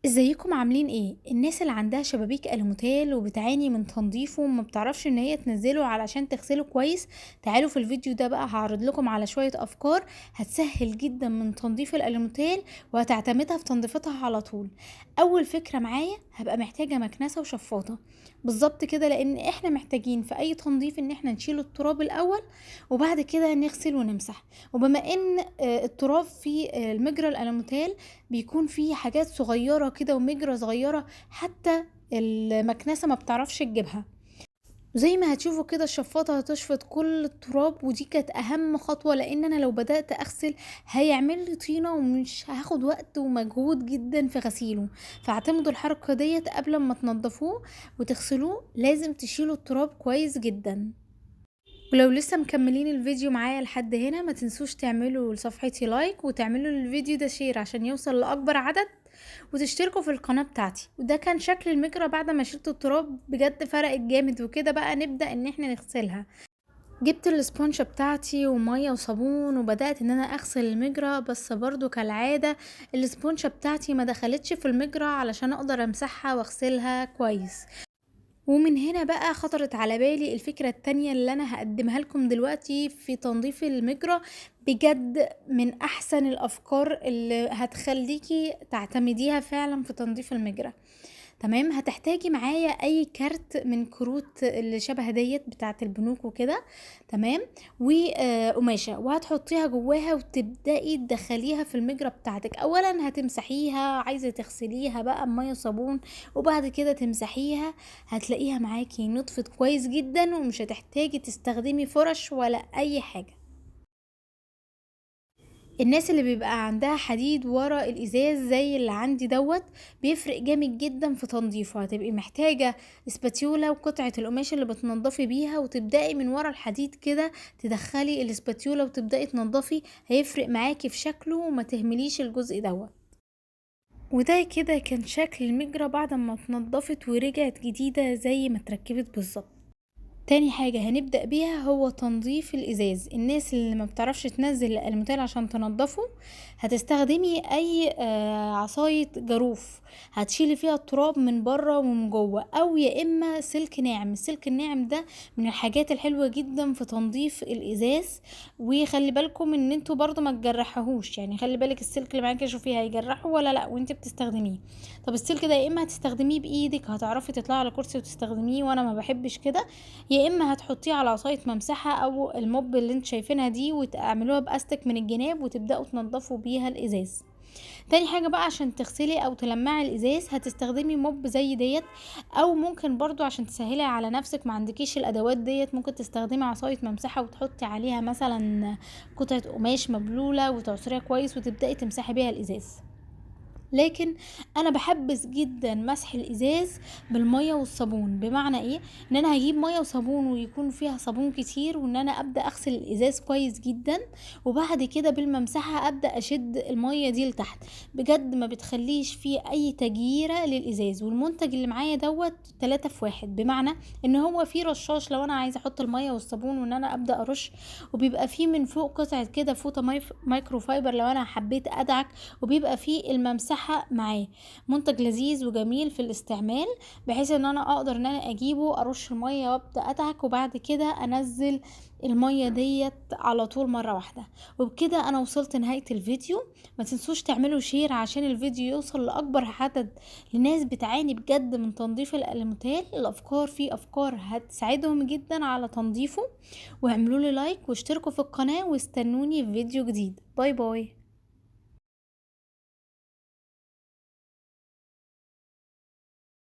ازيكم عاملين ايه؟ الناس اللي عندها شبابيك ألوميتال وبتعاني من تنظيفه وما بتعرفش ان هي تنزله علشان تغسله كويس. تعالوا في الفيديو ده بقى هعرض لكم على شوية افكار هتسهل جدا من تنظيف الألوميتال وهتعتمدها في تنظيفتها على طول. اول فكرة معايا هبقى محتاجة مكنسة وشفاطة بالظبط كده، لان احنا محتاجين في اي تنظيف ان احنا نشيل التراب الاول وبعد كده نغسل ونمسح. وبما ان التراب في المجرى الألوميتال بيكون فيه حاجات صغيرة كده ومجرى صغيرة، حتى المكنسة ما بتعرفش تجيبها. زي ما هتشوفوا كده الشفاطة هتشفط كل التراب، ودي كانت اهم خطوة، لان انا لو بدأت اغسل هيعمل لي طينة ومش هاخد وقت ومجهود جدا في غسيله. فاعتمدوا الحركة ديت قبل ما تنضفوه وتغسلوه، لازم تشيلوا التراب كويس جدا. ولو لسه مكملين الفيديو معايا لحد هنا ما تنسوش تعملوا لصفحتي لايك وتعملوا للفيديو ده شير عشان يوصل لأكبر عدد، وتشتركوا في القناة بتاعتي. وده كان شكل المجرى بعد ما شلت التراب، بجد فرقت جامد. وكده بقى نبدأ ان احنا نغسلها. جبت الاسبونشة بتاعتي ومية وصابون وبدأت ان انا اغسل المجرى، بس برضو كالعادة الاسبونشة بتاعتي ما دخلتش في المجرى علشان اقدر امسحها واغسلها كويس. ومن هنا بقى خطرت على بالي الفكرة التانية اللي انا هقدمها لكم دلوقتي في تنظيف المجرى. بجد من احسن الافكار اللي هتخليكي تعتمديها فعلا في تنظيف المجرى. تمام، هتحتاجي معايا اي كارت من كروت اللي شبه ديت بتاعه البنوك وكده. تمام، وقماشه وهتحطيها جواها وتبداي تدخليها في المجرى بتاعتك. اولا هتمسحيها، عايزه تغسليها بقى بميه وصابون وبعد كده تمسحيها. هتلاقيها معاكي نطفت كويس جدا ومش هتحتاجي تستخدمي فرش ولا اي حاجه. الناس اللي بيبقى عندها حديد ورا الازاز زي اللي عندي دوت بيفرق جامد جدا في تنظيفه. هتبقي محتاجة اسباتيولا وقطعة القماش اللي بتنضفي بيها، وتبدأي من ورا الحديد كده تدخلي الاسباتيولا وتبدأي تنضفي. هيفرق معاكي في شكله وما تهمليش الجزء دوت. وده كده كان شكل المجرى بعد ما اتنضفت ورجعت جديدة زي ما اتركبت بالظبط. تاني حاجة هنبدأ بيها هو تنظيف الإزاز. الناس اللي ما بتعرفش تنزل الألموتال عشان تنضفه هتستخدمي أي عصاية جاروف هتشيلي فيها التراب من بره ومن جوه، أو يا إما سلك ناعم. السلك الناعم ده من الحاجات الحلوة جدا في تنظيف الإزاز. وخلي بالكم ان انتوا برضو ما تجرحهوش، يعني خلي بالك السلك اللي معاكي شوفيه هيجرحه ولا لا وانت بتستخدميه. طب السلك ده يا اما هتستخدميه بايدك هتعرفي تطلعي على كرسي وتستخدميه، وانا ما بحبش كده. يا اما هتحطيه على عصايه ممسحه او الموب اللي انت شايفينها دي وتعملوها باستك من الجناب وتبداوا تنضفوا بيها الازاز. تاني حاجة بقى عشان تغسلي او تلمعي الازاز هتستخدمي موب زي ديت، او ممكن برضو عشان تسهلي على نفسك ما عندكيش الادوات ديت ممكن تستخدمي عصاية ممسحة وتحطي عليها مثلا قطعة قماش مبلولة وتعصريها كويس وتبدأي تمسحي بيها الازاز. لكن انا بحبذ جدا مسح الازاز بالميه والصابون. بمعنى ايه؟ ان انا هجيب ميه وصابون ويكون فيها صابون كتير، وان انا ابدا اغسل الازاز كويس جدا، وبعد كده بالممسحه ابدا اشد الميه دي لتحت. بجد ما بتخليش فيه اي تجييره للازاز. والمنتج اللي معايا دوت 3 في 1، بمعنى ان هو فيه رشاش لو انا عايزه احط الميه والصابون وان انا ابدا ارش، وبيبقى فيه من فوق قطعه كده فوطه مايكرو فايبر لو انا حبيت ادعك، وبيبقى فيه الممسحه معاه. منتج لذيذ وجميل في الاستعمال، بحيث ان انا اقدر ان انا اجيبه ارش المية وابدا ادعك وبعد كده انزل المية ديت على طول مرة واحدة. وبكده انا وصلت نهاية الفيديو. ما تنسوش تعملوا شير عشان الفيديو يوصل لاكبر عدد لناس بتعاني بجد من تنظيف الالموتال. الافكار فيه افكار هتساعدهم جدا على تنظيفه. واعملوا لي لايك واشتركوا في القناة واستنوني في فيديو جديد. باي باي.